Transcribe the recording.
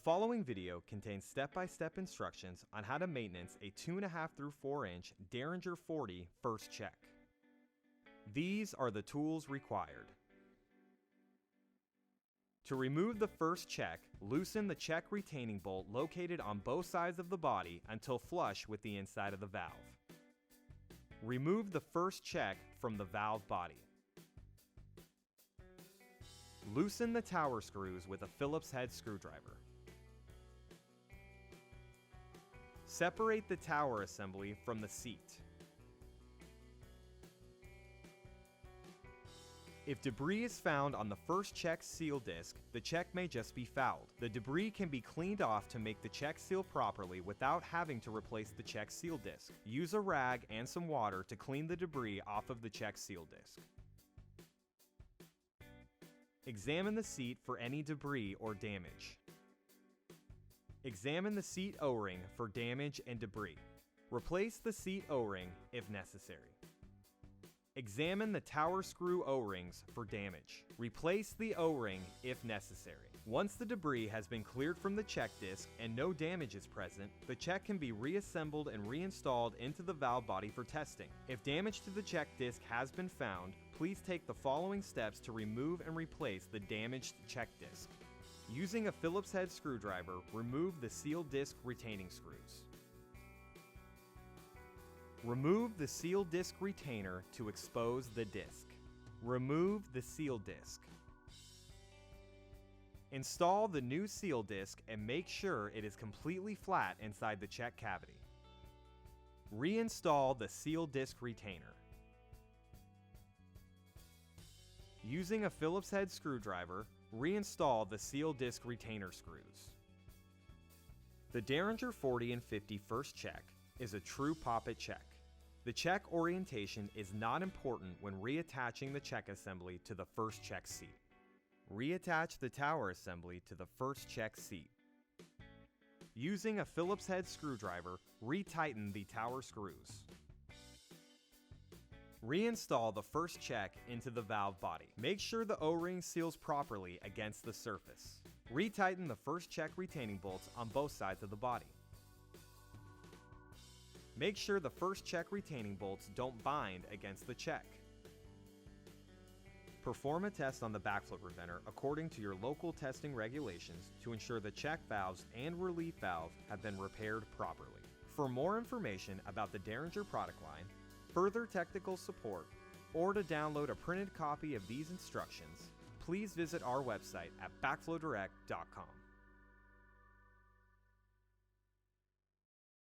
following video contains step-by-step instructions on how to maintenance a 2.5 through 4 inch Deringer 40 first check. These are the tools required. To remove the first check, loosen the check retaining bolt located on both sides of the body until flush with the inside of the valve. Remove the first check from the valve body. Loosen the tower screws with a Phillips head screwdriver. Separate the tower assembly from the seat. If debris is found on the first check seal disc, the check may just be fouled. The debris can be cleaned off to make the check seal properly without having to replace the check seal disc. Use a rag and some water to clean the debris off of the check seal disc. Examine the seat for any debris or damage. Examine the seat O-ring for damage and debris. Replace the seat O-ring if necessary. Examine the tower screw O-rings for damage. Replace the O-ring if necessary. Once the debris has been cleared from the check disc and no damage is present, the check can be reassembled and reinstalled into the valve body for testing. If damage to the check disc has been found, please take the following steps to remove and replace the damaged check disc. Using a Phillips head screwdriver, remove the seal disc retaining screws. Remove the seal disc retainer to expose the disc. Remove the seal disc. Install the new seal disc and make sure it is completely flat inside the check cavity. Reinstall the seal disc retainer. Using a Phillips head screwdriver, reinstall the seal disc retainer screws. The Deringer 40 and 50 first check is a true poppet check. The check orientation is not important when reattaching the check assembly to the first check seat. Reattach the tower assembly to the first check seat. Using a Phillips head screwdriver, retighten the tower screws. Reinstall the first check into the valve body. Make sure the O-ring seals properly against the surface. Retighten the first check retaining bolts on both sides of the body. Make sure the first check retaining bolts don't bind against the check. Perform a test on the backflow preventer according to your local testing regulations to ensure the check valves and relief valve have been repaired properly. For more information about the Deringer product line, further technical support, or to download a printed copy of these instructions, please visit our website at backflowdirect.com.